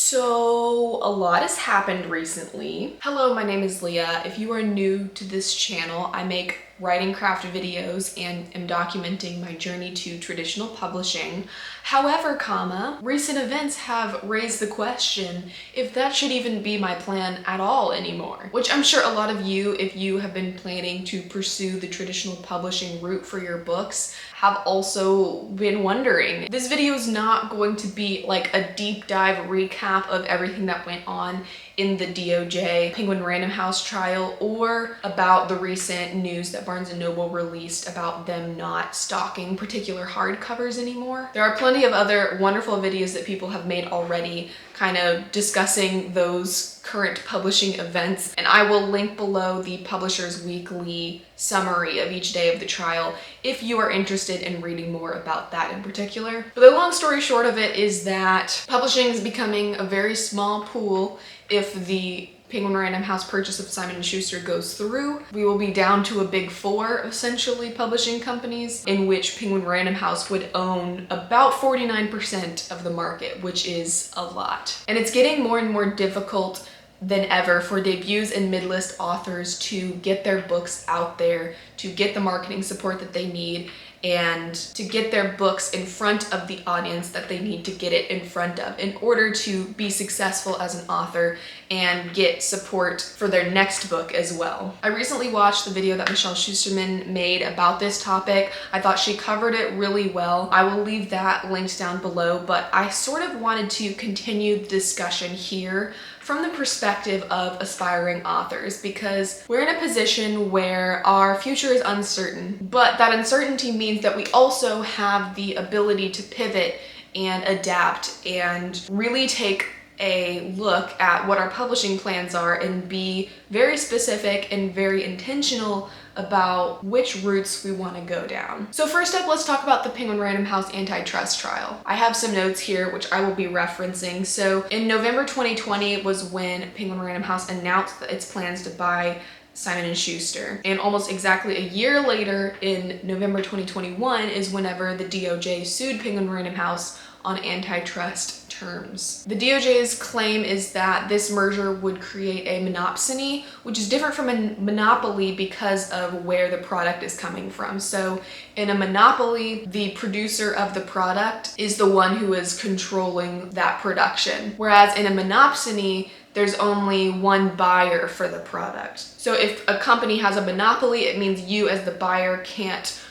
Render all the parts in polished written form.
So a lot has happened recently. Hello, my name is Leah. If you are new to this channel, I make writing craft videos and am documenting my journey to traditional publishing. However, recent events have raised the question if that should even be my plan at all anymore. Which I'm sure a lot of you, if you have been planning to pursue the traditional publishing route for your books, have also been wondering. This video is not going to be like a deep dive recap of everything that went on in the DOJ Penguin Random House trial or about the recent news that Barnes & Noble released about them not stocking particular hardcovers anymore. There are plenty of other wonderful videos that people have made already kind of discussing those current publishing events, and I will link below the Publisher's Weekly summary of each day of the trial if you are interested in reading more about that in particular. But the long story short of it is that publishing is becoming a very small pool. If the Penguin Random House purchase of Simon & Schuster goes through, we will be down to a big four, essentially, publishing companies, in which Penguin Random House would own about 49% of the market, which is a lot. And it's getting more and more difficult than ever for debuts and mid-list authors to get their books out there, to get the marketing support that they need, and to get their books in front of the audience that they need to get it in front of in order to be successful as an author and get support for their next book as well. I recently watched the video that Michelle Schusterman made about this topic. I thought she covered it really well. I will leave that linked down below, but I sort of wanted to continue the discussion here from the perspective of aspiring authors, because we're in a position where our future is uncertain, but that uncertainty means that we also have the ability to pivot and adapt and really take a look at what our publishing plans are and be very specific and very intentional about which routes we want to go down. So first up, let's talk about the Penguin Random House antitrust trial. I have some notes here which I will be referencing. So in November 2020 was when Penguin Random House announced its plans to buy Simon & Schuster. And almost exactly a year later, in November 2021, is whenever the DOJ sued Penguin Random House on antitrust terms. The DOJ's claim is that this merger would create a monopsony, which is different from a monopoly because of where the product is coming from. So in a monopoly, the producer of the product is the one who is controlling that production. Whereas in a monopsony, there's only one buyer for the product. So if a company has a monopoly, it means you as the buyer can't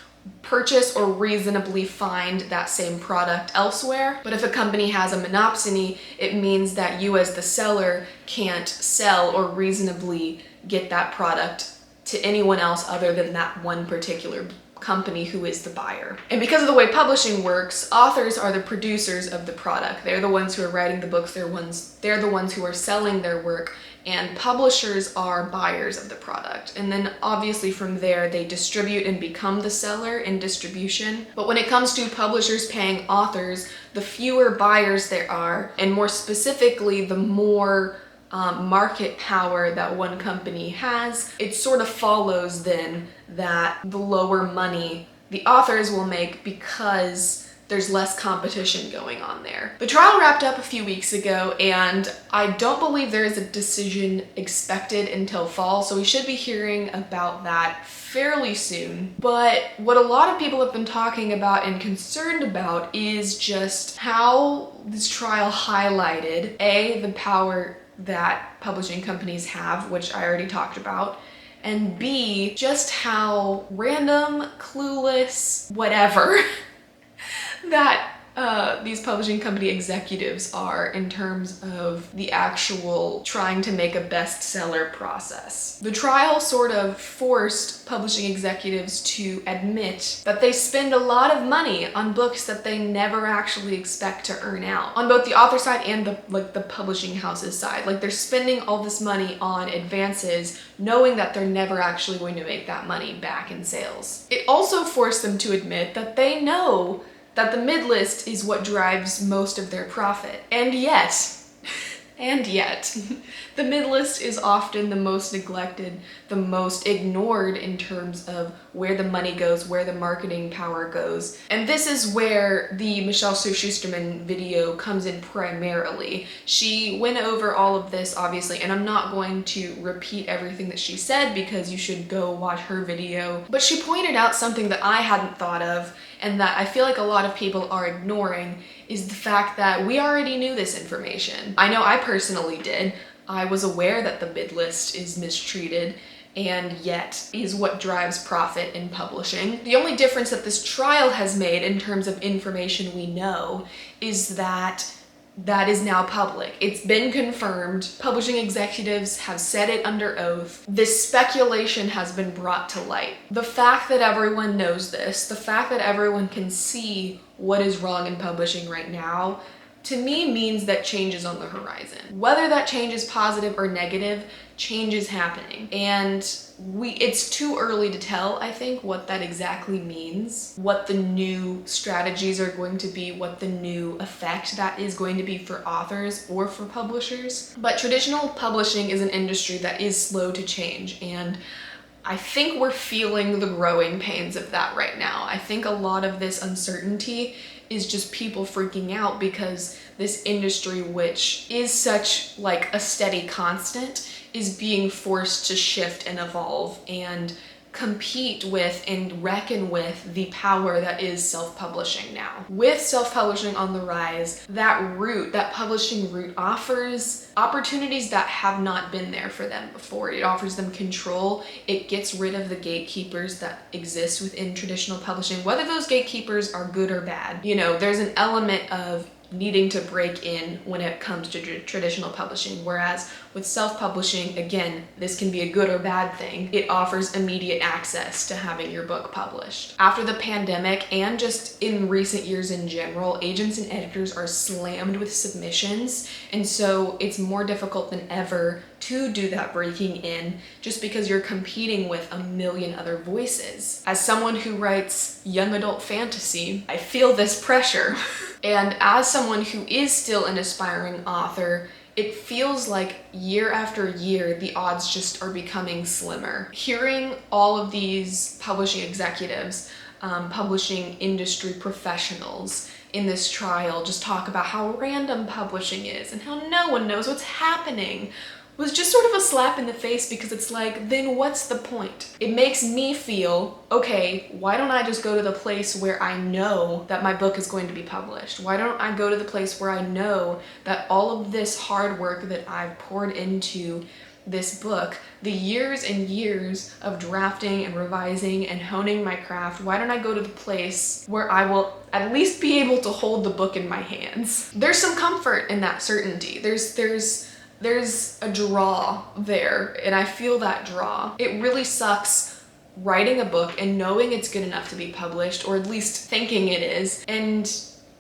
purchase or reasonably find that same product elsewhere. But if a company has a monopsony, it means that you as the seller can't sell or reasonably get that product to anyone else other than that one particular company who is the buyer. And because of the way publishing works, authors are the producers of the product. They're the ones who are writing the books, they're the ones who are selling their work, and publishers are buyers of the product. And then obviously from there, they distribute and become the seller in distribution. But when it comes to publishers paying authors, the fewer buyers there are, and more specifically, the more market power that one company has, it sort of follows then that the lower money the authors will make because there's less competition going on there. The trial wrapped up a few weeks ago, and I don't believe there is a decision expected until fall, so we should be hearing about that fairly soon. But what a lot of people have been talking about and concerned about is just how this trial highlighted A, the power that publishing companies have, which I already talked about, and B, just how random, clueless, whatever that these publishing company executives are in terms of the actual trying to make a bestseller process. The trial sort of forced publishing executives to admit that they spend a lot of money on books that they never actually expect to earn out, on both the author side and the publishing house's side. Like, they're spending all this money on advances knowing that they're never actually going to make that money back in sales. It also forced them to admit that they know that the mid-list is what drives most of their profit. And yet, And yet, the mid-list is often the most neglected, the most ignored in terms of where the money goes, where the marketing power goes. And this is where the Michelle Schusterman video comes in primarily. She went over all of this, obviously, and I'm not going to repeat everything that she said because you should go watch her video. But she pointed out something that I hadn't thought of and that I feel like a lot of people are ignoring, is the fact that we already knew this information. I know I personally did. I was aware that the mid-list is mistreated and yet is what drives profit in publishing. The only difference that this trial has made in terms of information we know is that that is now public. It's been confirmed. Publishing executives have said it under oath. This speculation has been brought to light. The fact that everyone knows this, the fact that everyone can see what is wrong in publishing right now, to me means that change is on the horizon. Whether that change is positive or negative, change is happening. And it's too early to tell, I think, what that exactly means, what the new strategies are going to be, what the new effect that is going to be for authors or for publishers. But traditional publishing is an industry that is slow to change, and I think we're feeling the growing pains of that right now. I think a lot of this uncertainty is just people freaking out because this industry, which is such like a steady constant, is being forced to shift and evolve and compete with and reckon with the power that is self-publishing now. With self-publishing on the rise, that publishing route offers opportunities that have not been there for them before. It offers them control. It gets rid of the gatekeepers that exist within traditional publishing, whether those gatekeepers are good or bad. You know, there's an element of needing to break in when it comes to traditional publishing, whereas with self-publishing, again, this can be a good or bad thing. It offers immediate access to having your book published. After the pandemic, and just in recent years in general, agents and editors are slammed with submissions, and so it's more difficult than ever to do that breaking in, just because you're competing with a million other voices. As someone who writes young adult fantasy, I feel this pressure. And as someone who is still an aspiring author, it feels like year after year, the odds just are becoming slimmer. Hearing all of these publishing executives, publishing industry professionals in this trial just talk about how random publishing is and how no one knows what's happening was just sort of a slap in the face, because it's like, then what's the point? It makes me feel, okay, why don't I just go to the place where I know that my book is going to be published? Why don't I go to the place where I know that all of this hard work that I've poured into this book, the years and years of drafting and revising and honing my craft, why don't I go to the place where I will at least be able to hold the book in my hands? There's some comfort in that certainty. There's a draw there, and I feel that draw. It really sucks writing a book and knowing it's good enough to be published, or at least thinking it is, and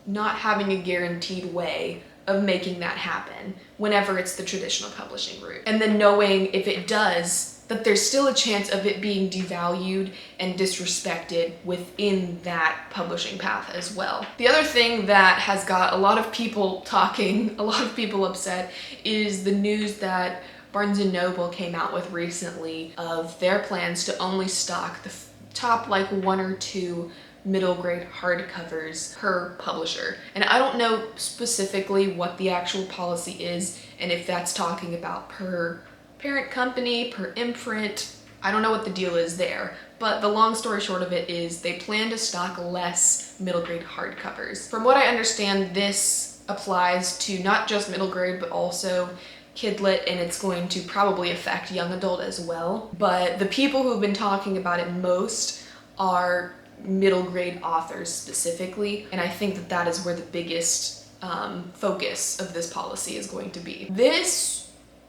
not having a guaranteed way of making that happen whenever it's the traditional publishing route. And then knowing if it does, that there's still a chance of it being devalued and disrespected within that publishing path as well. The other thing that has got a lot of people talking, a lot of people upset, is the news that Barnes & Noble came out with recently of their plans to only stock the top like 1 or 2 middle grade hardcovers per publisher. And I don't know specifically what the actual policy is, and if that's talking about per parent company, per imprint. I don't know what the deal is there, but the long story short of it is they plan to stock less middle grade hardcovers. From what I understand, this applies to not just middle grade, but also kidlit, and it's going to probably affect young adult as well. But the people who've been talking about it most are middle grade authors specifically, and I think that that is where the biggest focus of this policy is going to be. This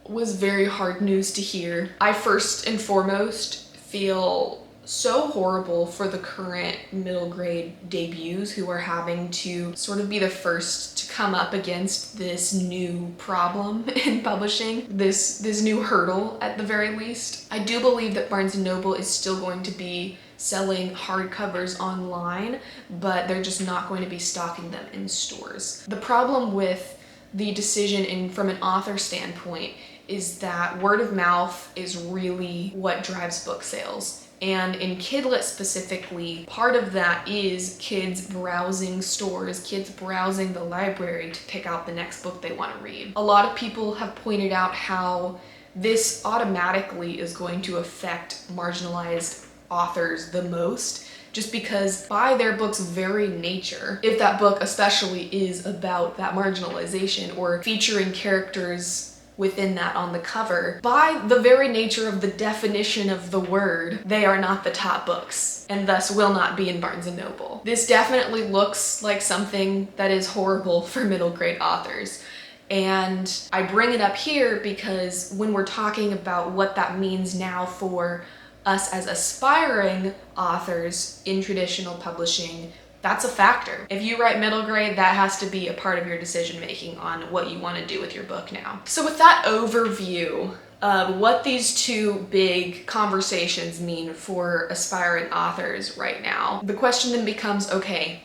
was very hard news to hear. I first and foremost feel so horrible for the current middle grade debuts who are having to sort of be the first to come up against this new problem in publishing, this new hurdle at the very least. I do believe that Barnes & Noble is still going to be selling hardcovers online, but they're just not going to be stocking them in stores. The problem with the decision from an author standpoint is that word of mouth is really what drives book sales. And in Kidlit specifically, part of that is kids browsing stores, kids browsing the library to pick out the next book they want to read. A lot of people have pointed out how this automatically is going to affect marginalized authors the most, just because by their book's very nature, if that book especially is about that marginalization or featuring characters within that on the cover, by the very nature of the definition of the word, they are not the top books and thus will not be in Barnes & Noble. This definitely looks like something that is horrible for middle grade authors. And I bring it up here because when we're talking about what that means now for us as aspiring authors in traditional publishing, that's a factor. If you write middle grade, that has to be a part of your decision making on what you want to do with your book now. So with that overview of what these two big conversations mean for aspiring authors right now, the question then becomes, okay,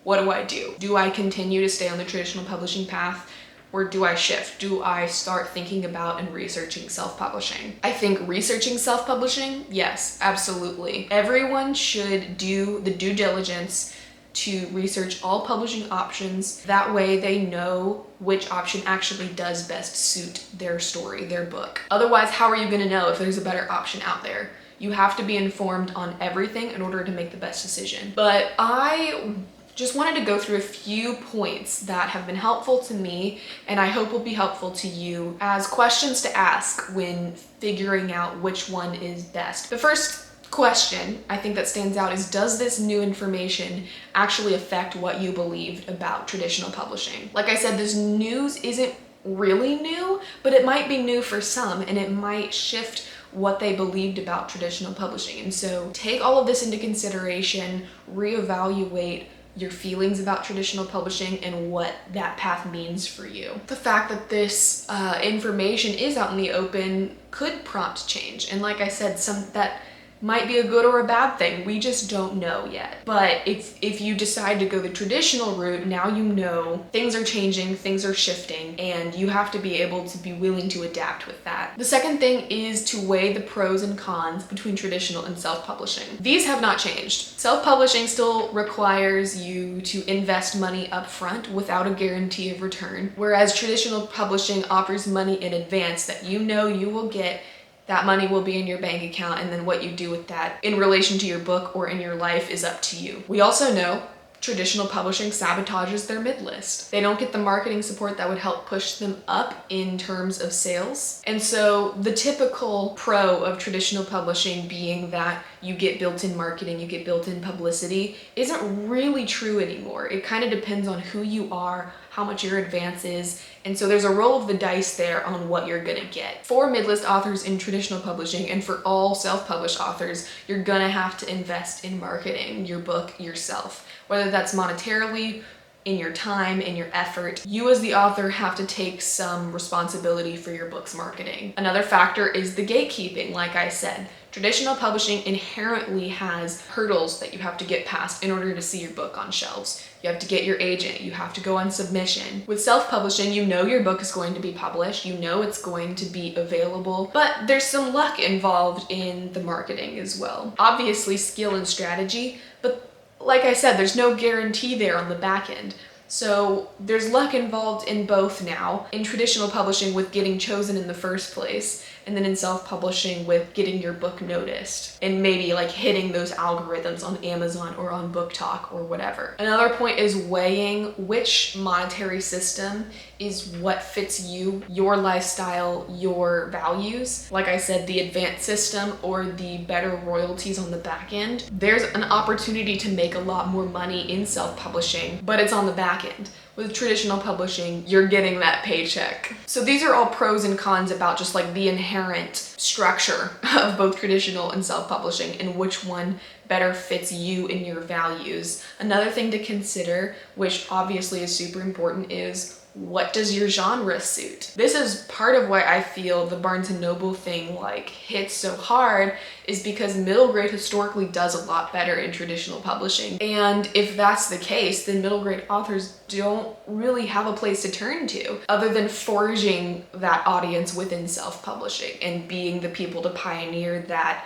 what do I do? Do I continue to stay on the traditional publishing path? Or do I shift? Do I start thinking about and researching self-publishing? I think researching self-publishing, yes, absolutely. Everyone should do the due diligence to research all publishing options. That way they know which option actually does best suit their story, their book. Otherwise, how are you gonna know if there's a better option out there? You have to be informed on everything in order to make the best decision. But I just wanted to go through a few points that have been helpful to me and I hope will be helpful to you as questions to ask when figuring out which one is best. The first question I think that stands out is, does this new information actually affect what you believed about traditional publishing? Like I said, this news isn't really new, but it might be new for some and it might shift what they believed about traditional publishing. And so take all of this into consideration, reevaluate your feelings about traditional publishing and what that path means for you. The fact that this information is out in the open could prompt change. And like I said, that might be a good or a bad thing. We just don't know yet. But if you decide to go the traditional route, now you know things are changing, things are shifting, and you have to be able to be willing to adapt with that. The second thing is to weigh the pros and cons between traditional and self-publishing. These have not changed. Self-publishing still requires you to invest money up front without a guarantee of return, whereas traditional publishing offers money in advance that you know you will get. That money will be in your bank account, and then what you do with that in relation to your book or in your life is up to you. We also know traditional publishing sabotages their mid-list. They don't get the marketing support that would help push them up in terms of sales. And so the typical pro of traditional publishing being that you get built-in marketing, you get built-in publicity, isn't really true anymore. It kind of depends on who you are, how much your advance is, and so there's a roll of the dice there on what you're gonna get. For mid-list authors in traditional publishing and for all self-published authors, you're gonna have to invest in marketing your book yourself. Whether that's monetarily, in your time, in your effort, you as the author have to take some responsibility for your book's marketing. Another factor is the gatekeeping, like I said. Traditional publishing inherently has hurdles that you have to get past in order to see your book on shelves. You have to get your agent, you have to go on submission. With self-publishing, you know your book is going to be published, you know it's going to be available, but there's some luck involved in the marketing as well. Obviously skill and strategy, but like I said, there's no guarantee there on the back end. So there's luck involved in both now. In traditional publishing with getting chosen in the first place, and then in self-publishing with getting your book noticed and maybe like hitting those algorithms on Amazon or on Book Talk or whatever. Another point is weighing which monetary system is what fits you, your lifestyle, your values. Like I said, the advanced system or the better royalties on the back end. There's an opportunity to make a lot more money in self-publishing, but it's on the back end. With traditional publishing, you're getting that paycheck. So these are all pros and cons about just like the inherent structure of both traditional and self-publishing and which one better fits you and your values. Another thing to consider, which obviously is super important, is what does your genre suit? This is part of why I feel the Barnes & Noble thing like hits so hard, is because middle grade historically does a lot better in traditional publishing. And if that's the case, then middle grade authors don't really have a place to turn to other than forging that audience within self-publishing and being the people to pioneer that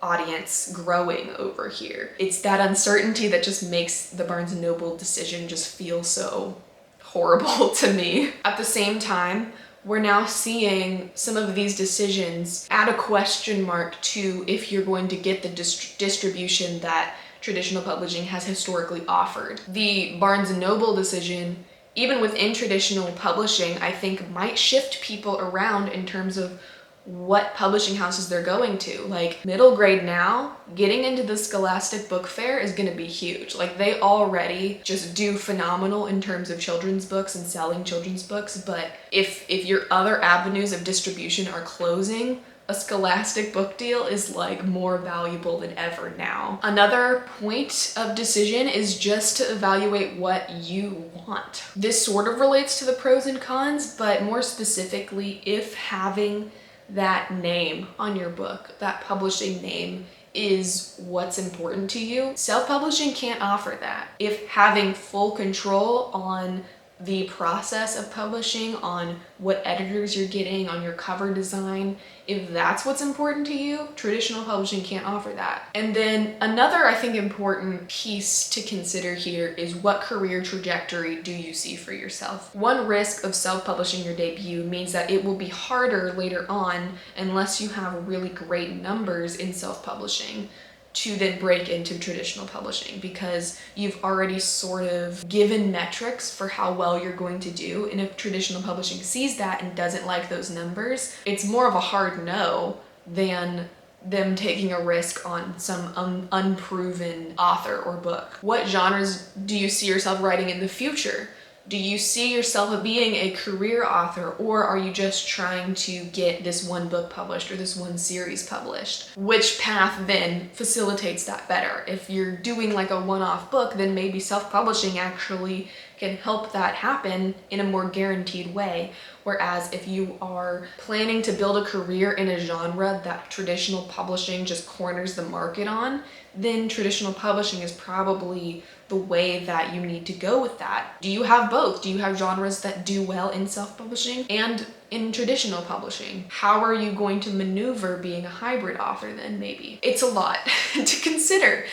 audience growing over here. It's that uncertainty that just makes the Barnes & Noble decision just feel so horrible to me. At the same time, we're now seeing some of these decisions add a question mark to if you're going to get the distribution that traditional publishing has historically offered. The Barnes & Noble decision, even within traditional publishing, I think might shift people around in terms of what publishing houses they're going to. Like middle grade now, getting into the Scholastic Book Fair is gonna be huge. Like they already just do phenomenal in terms of children's books and selling children's books, but if your other avenues of distribution are closing, a Scholastic book deal is like more valuable than ever now. Another point of decision is just to evaluate what you want. This sort of relates to the pros and cons, but more specifically, if having that name on your book, that publishing name, is what's important to you, self-publishing can't offer that. If having full control on the process of publishing, on what editors you're getting, on your cover design, if that's what's important to you, traditional publishing can't offer that. And then another, I think, important piece to consider here is what career trajectory do you see for yourself? One risk of self-publishing your debut means that it will be harder later on, unless you have really great numbers in self-publishing, to then break into traditional publishing, because you've already sort of given metrics for how well you're going to do. And if traditional publishing sees that and doesn't like those numbers, it's more of a hard no than them taking a risk on some unproven author or book. What genres do you see yourself writing in the future? Do you see yourself being a career author, or are you just trying to get this one book published or this one series published? Which path then facilitates that better? If you're doing like a one-off book, then maybe self-publishing actually can help that happen in a more guaranteed way. Whereas if you are planning to build a career in a genre that traditional publishing just corners the market on, then traditional publishing is probably the way that you need to go with that. Do you have both? Do you have genres that do well in self-publishing and in traditional publishing? How are you going to maneuver being a hybrid author then, maybe? It's a lot to consider.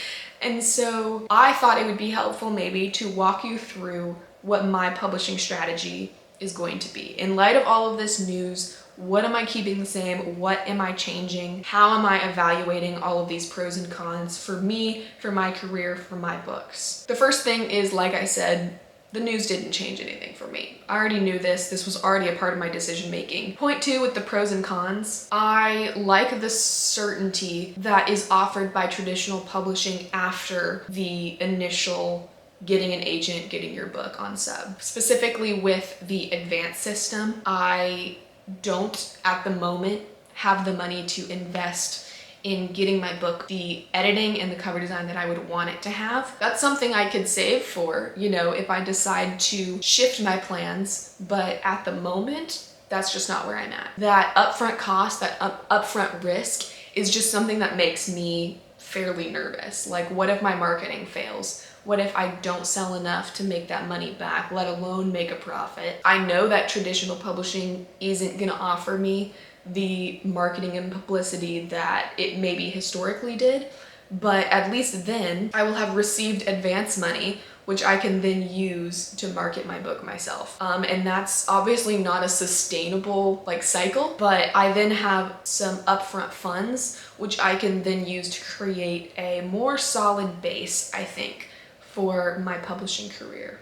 And so I thought it would be helpful maybe to walk you through what my publishing strategy is going to be. In light of all of this news, what am I keeping the same? What am I changing? How am I evaluating all of these pros and cons for me, for my career, for my books? The first thing is, like I said, the news didn't change anything for me. I already knew this. This was already a part of my decision making. Point two, with the pros and cons, I like the certainty that is offered by traditional publishing after the initial getting an agent, getting your book on sub. Specifically with the advance system, I don't at the moment have the money to invest in getting my book the editing and the cover design that I would want it to have. That's something I could save for, you know, if I decide to shift my plans, but at the moment, that's just not where I'm at. That upfront cost, that upfront risk is just something that makes me fairly nervous. Like, what if my marketing fails? What if I don't sell enough to make that money back, let alone make a profit? I know that traditional publishing isn't gonna offer me the marketing and publicity that it maybe historically did, but at least then I will have received advance money, which I can then use to market my book myself. And that's obviously not a sustainable cycle, but I then have some upfront funds, which I can then use to create a more solid base, I think, for my publishing career.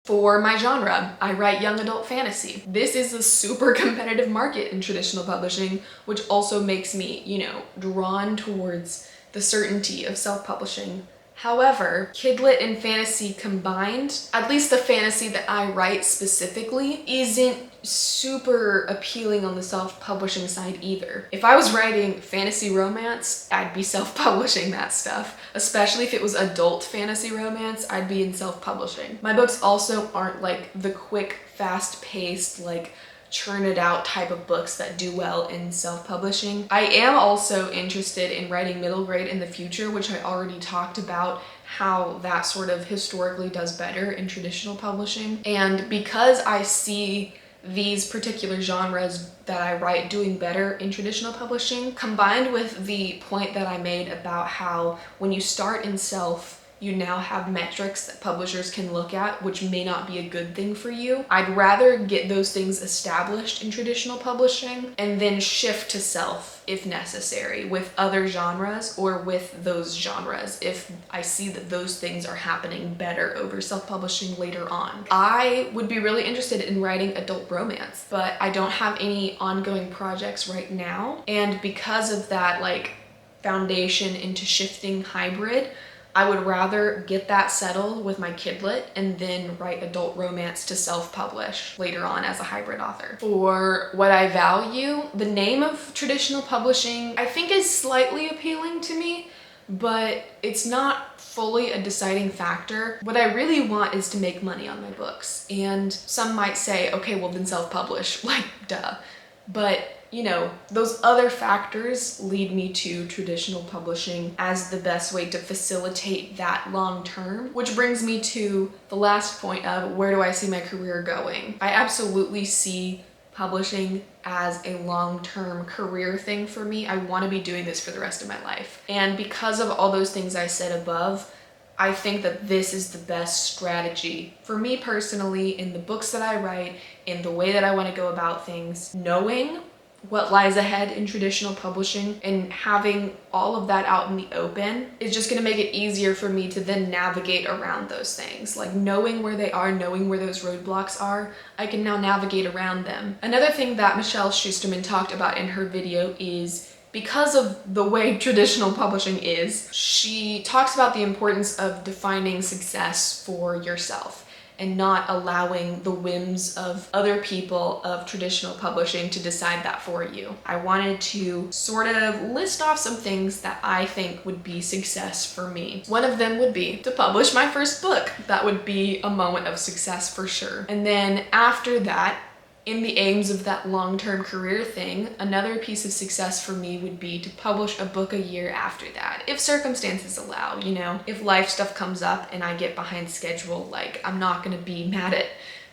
For my genre, I write young adult fantasy. This is a super competitive market in traditional publishing, which also makes me, drawn towards the certainty of self-publishing, However, kidlit and fantasy combined, at least the fantasy that I write specifically, isn't super appealing on the self-publishing side either. If I was writing fantasy romance, I'd be self-publishing that stuff. Especially if it was adult fantasy romance, I'd be in self-publishing. My books also aren't like the quick, fast-paced, like churn it out type of books that do well in self-publishing. I am also interested in writing middle grade in the future, which I already talked about how that sort of historically does better in traditional publishing. And because I see these particular genres that I write doing better in traditional publishing, combined with the point that I made about how when you start in self, you now have metrics that publishers can look at, which may not be a good thing for you. I'd rather get those things established in traditional publishing and then shift to self if necessary with other genres or with those genres if I see that those things are happening better over self-publishing later on. I would be really interested in writing adult romance, but I don't have any ongoing projects right now. And because of that like foundation into shifting hybrid, I would rather get that settled with my kidlit and then write adult romance to self-publish later on as a hybrid author. For what I value, the name of traditional publishing I think is slightly appealing to me, but it's not fully a deciding factor. What I really want is to make money on my books. And some might say, okay, well then self-publish, like duh. But you know, those other factors lead me to traditional publishing as the best way to facilitate that long term, which brings me to the last point of where do I see my career going? I absolutely see publishing as a long-term career thing for me. I want to be doing this for the rest of my life. And because of all those things I said above, I think that this is the best strategy for me personally in the books that I write, in the way that I want to go about things, knowing what lies ahead in traditional publishing and having all of that out in the open is just going to make it easier for me to then navigate around those things. Like knowing where they are, knowing where those roadblocks are, I can now navigate around them. Another thing that Michelle Schusterman talked about in her video is because of the way traditional publishing is, she talks about the importance of defining success for yourself and not allowing the whims of other people of traditional publishing to decide that for you. I wanted to sort of list off some things that I think would be success for me. One of them would be to publish my first book. That would be a moment of success for sure. And then after that, in the aims of that long-term career thing, another piece of success for me would be to publish a book a year after that, if circumstances allow, you know. If life stuff comes up and I get behind schedule, like I'm not gonna be mad at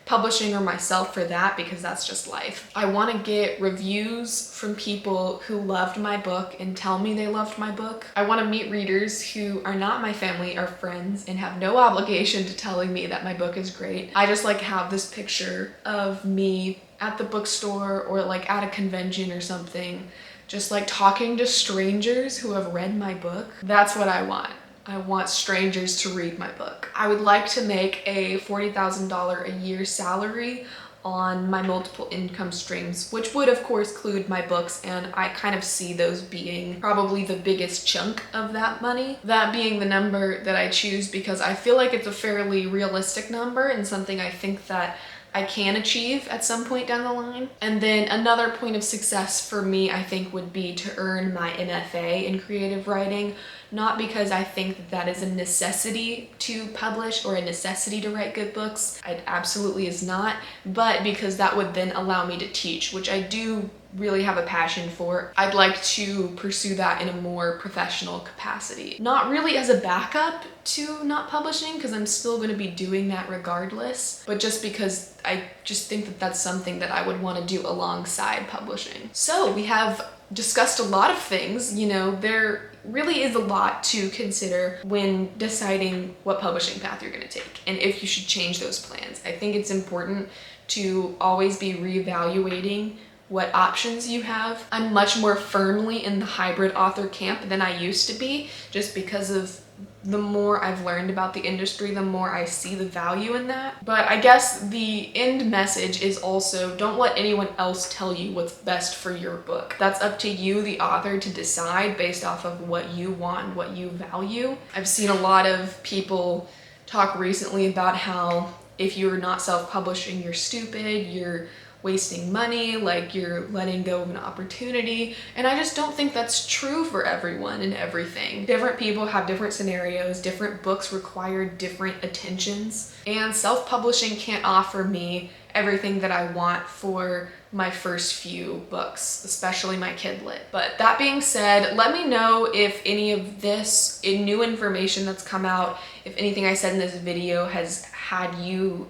publishing or myself for that because that's just life. I want to get reviews from people who loved my book and tell me they loved my book. I want to meet readers who are not my family or friends and have no obligation to telling me that my book is great. I just like have this picture of me at the bookstore or like at a convention or something, just like talking to strangers who have read my book. That's what I want. I want strangers to read my book. I would like to make a $40,000 a year salary on my multiple income streams, which would of course include my books, and I kind of see those being probably the biggest chunk of that money. That being the number that I choose because I feel like it's a fairly realistic number and something I think that I can achieve at some point down the line. And then another point of success for me, I think, would be to earn my MFA in creative writing, not because I think that that is a necessity to publish or a necessity to write good books. It absolutely is not, but because that would then allow me to teach, which I do really have a passion for. I'd like to pursue that in a more professional capacity. Not really as a backup to not publishing, because I'm still going to be doing that regardless, but just because I just think that that's something that I would want to do alongside publishing. So we have discussed a lot of things. You know, there really is a lot to consider when deciding what publishing path you're going to take and if you should change those plans. I think it's important to always be reevaluating what options you have. I'm much more firmly in the hybrid author camp than I used to be, just because of the more I've learned about the industry, the more I see the value in that. But I guess the end message is also, don't let anyone else tell you what's best for your book. That's up to you, the author, to decide based off of what you want, what you value. I've seen a lot of people talk recently about how if you're not self-publishing, you're stupid, you're wasting money, like you're letting go of an opportunity. And I just don't think that's true for everyone and everything. Different people have different scenarios, different books require different attentions, and self-publishing can't offer me everything that I want for my first few books, especially my kidlit. But that being said, let me know if any of this new information that's come out, if anything I said in this video has had you,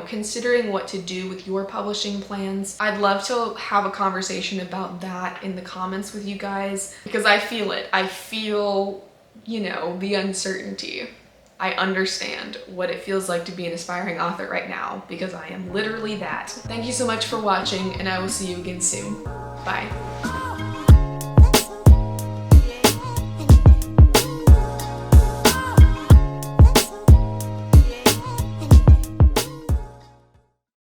considering what to do with your publishing plans. I'd love to have a conversation about that in the comments with you guys, because I feel it. I feel, the uncertainty. I understand what it feels like to be an aspiring author right now, because I am literally that. Thank you so much for watching, and I will see you again soon. Bye.